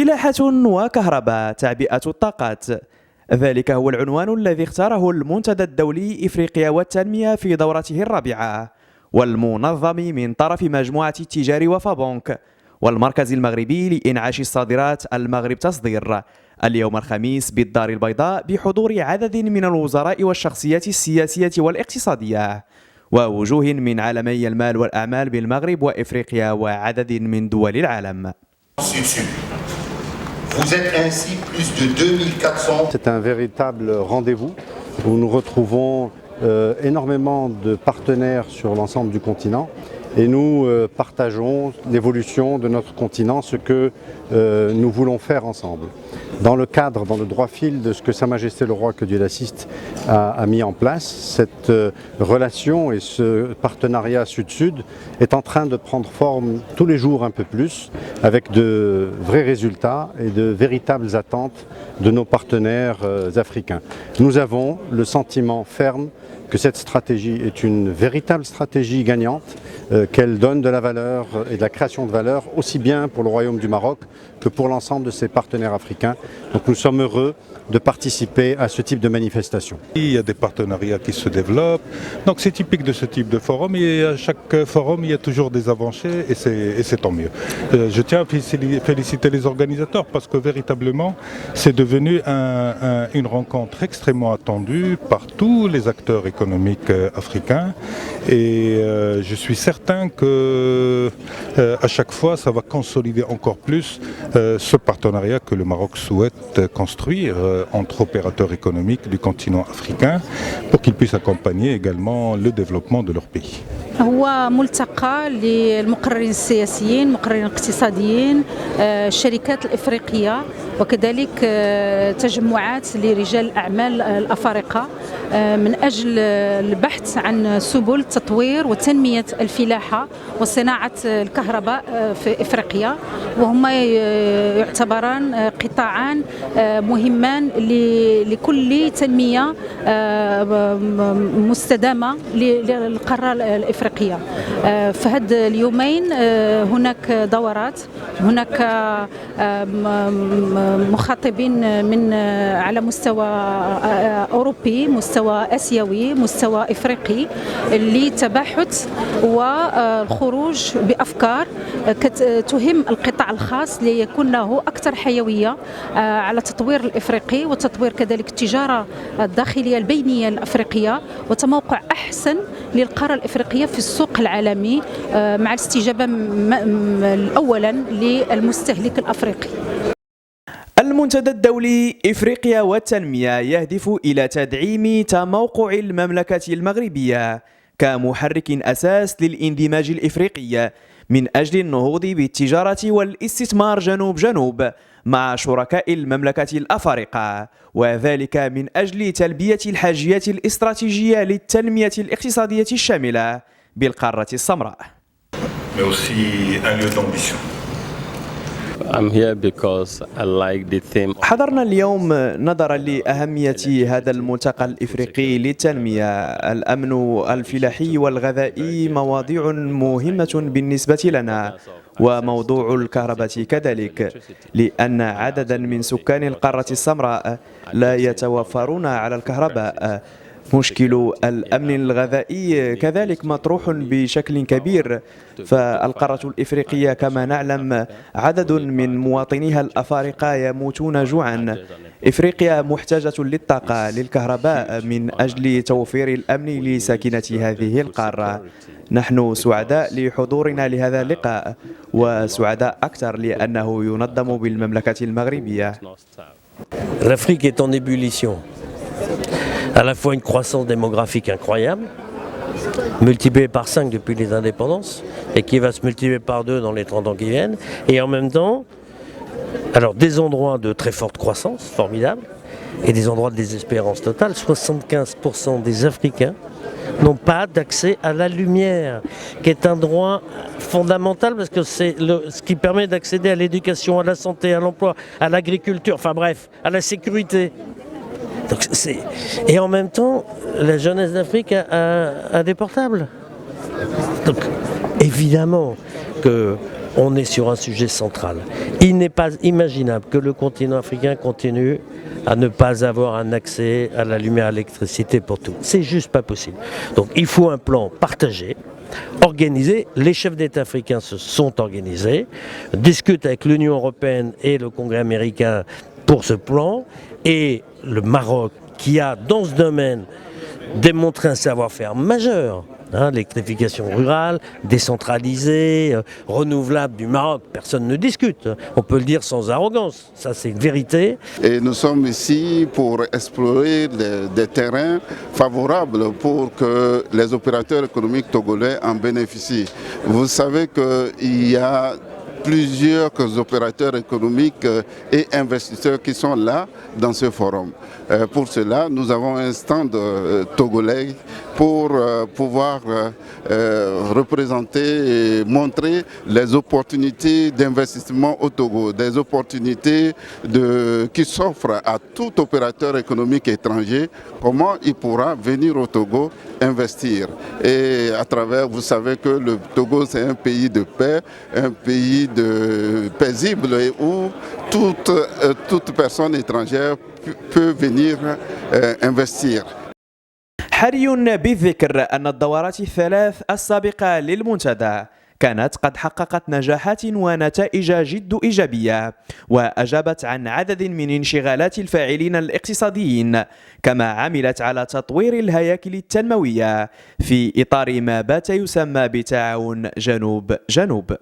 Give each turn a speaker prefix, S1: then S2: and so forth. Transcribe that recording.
S1: فلاحة وكهرباء، تعبئة الطاقات، ذلك هو العنوان الذي اختاره المنتدى الدولي إفريقيا والتنمية في دورته الرابعة، والمنظم من طرف مجموعة التجار وفابونك والمركز المغربي لإنعاش الصادرات المغرب تصدير، اليوم الخميس بالدار البيضاء بحضور عدد من الوزراء والشخصيات السياسية والاقتصادية ووجوه من عالمي المال والأعمال بالمغرب وإفريقيا وعدد من دول العالم.
S2: Vous êtes ainsi plus de 2400.
S3: C'est un véritable rendez-vous où nous retrouvons énormément de partenaires sur l'ensemble du continent et nous partageons l'évolution de notre continent, ce que nous voulons faire ensemble. Dans le cadre, dans le droit fil de ce que Sa Majesté le Roi, que Dieu l'assiste, a mis en place, cette relation et ce partenariat sud-sud est en train de prendre forme tous les jours un peu plus, avec de vrais résultats et de véritables attentes de nos partenaires africains. Nous avons le sentiment ferme que cette stratégie est une véritable stratégie gagnante, qu'elle donne de la valeur et de la création de valeur aussi bien pour le Royaume du Maroc que pour l'ensemble de ses partenaires africains. Donc nous sommes heureux de participer à ce type de manifestation.
S4: Il y a des partenariats qui se développent, donc c'est typique de ce type de forum et à chaque forum il y a toujours des avancées et c'est tant mieux. Je tiens à féliciter les organisateurs parce que véritablement c'est devenu une rencontre extrêmement attendue par tous les acteurs économiques africains et je suis certain que à chaque fois ça va consolider encore plus ce partenariat que le Maroc souhaite construire entre opérateurs économiques du continent africain pour qu'ils puissent accompagner également le développement de leur pays.
S5: هو ملتقى للمقررين السياسيين، المقررين الاقتصاديين، الشركات الإفريقية وكذلك تجمعات لرجال الأعمال الأفارقة من أجل البحث عن سبل تطوير وتنمية الفلاحة وصناعة الكهرباء في إفريقيا، وهما يعتبران قطاعان مهمان لكل تنمية مستدامة للقارة الإفريقية. في هذا اليومين هناك دورات، هناك مخاطبين من على مستوى أوروبي، مستوى آسيوي، مستوى إفريقي لتباحث والخروج بأفكار تهم القطاع الخاص ليكون له أكثر حيوية على التطوير الإفريقي وتطوير كذلك التجارة الداخلية البينية الأفريقية وتموقع أحسن للقارة الإفريقية في السوق العالمي مع الاستجابة أولا للمستهلك الأفريقي.
S1: المنتدى الدولي إفريقيا والتنمية يهدف إلى تدعيم تموقع المملكة المغربية كمحرك أساس للاندماج الإفريقي من أجل النهوض بالتجارة والاستثمار جنوب جنوب مع شركاء المملكة الأفارقة، وذلك من أجل تلبية الحاجيات الاستراتيجية للتنمية الاقتصادية الشاملة بالقارة السمراء. حضرنا اليوم نظرا لأهمية هذا الملتقى الإفريقي للتنمية. الأمن الفلاحي والغذائي مواضيع مهمة بالنسبة لنا، وموضوع الكهرباء كذلك، لأن عددا من سكان القارة السمراء لا يتوفرون على الكهرباء. مشكل الأمن الغذائي كذلك مطروح بشكل كبير، فالقارة الإفريقية كما نعلم عدد من مواطنيها الأفارقة يموتون جوعا. إفريقيا محتاجة للطاقة للكهرباء من أجل توفير الأمن لساكنة هذه القارة. نحن سعداء لحضورنا لهذا اللقاء، وسعداء أكثر لأنه ينظم بالمملكة المغربية.
S6: L'Afrique est en ébullition. À la fois une croissance démographique incroyable, multipliée par 5 depuis les indépendances, et qui va se multiplier par 2 dans les 30 ans qui viennent, et en même temps, alors des endroits de très forte croissance, formidable, et des endroits de désespérance totale. 75% des Africains n'ont pas d'accès à la lumière, qui est un droit fondamental parce que c'est ce qui permet d'accéder à l'éducation, à la santé, à l'emploi, à l'agriculture, enfin bref, à la sécurité. Donc et en même temps, la jeunesse d'Afrique a des portables. Donc évidemment que on est sur un sujet central. Il n'est pas imaginable que le continent africain continue à ne pas avoir un accès à la lumière, à l'électricité pour tout. C'est juste pas possible. Donc il faut un plan partagé, organisé. Les chefs d'État africains se sont organisés, discutent avec l'Union européenne et le Congrès américain pour ce plan, et le Maroc, qui a dans ce domaine démontré un savoir-faire majeur, l'électrification rurale, décentralisée, renouvelable du Maroc, personne ne discute. On peut le dire sans arrogance, ça c'est une vérité.
S7: Et nous sommes ici pour explorer des terrains favorables pour que les opérateurs économiques togolais en bénéficient. Vous savez qu'il y a plusieurs opérateurs économiques et investisseurs qui sont là dans ce forum. Pour cela, nous avons un stand togolais pour pouvoir représenter et montrer les opportunités d'investissement au Togo, des opportunités qui s'offrent à tout opérateur économique étranger, comment il pourra venir au Togo investir. Et à travers, vous savez que le Togo c'est un pays de paix, un pays paisible et où toute personne étrangère peut venir investir.
S1: حري بالذكر أن الدورات الثلاث السابقة للمنتدى كانت قد حققت نجاحات ونتائج جد إيجابية، وأجابت عن عدد من انشغالات الفاعلين الاقتصاديين، كما عملت على تطوير الهياكل التنموية في إطار ما بات يسمى بتعاون جنوب-جنوب.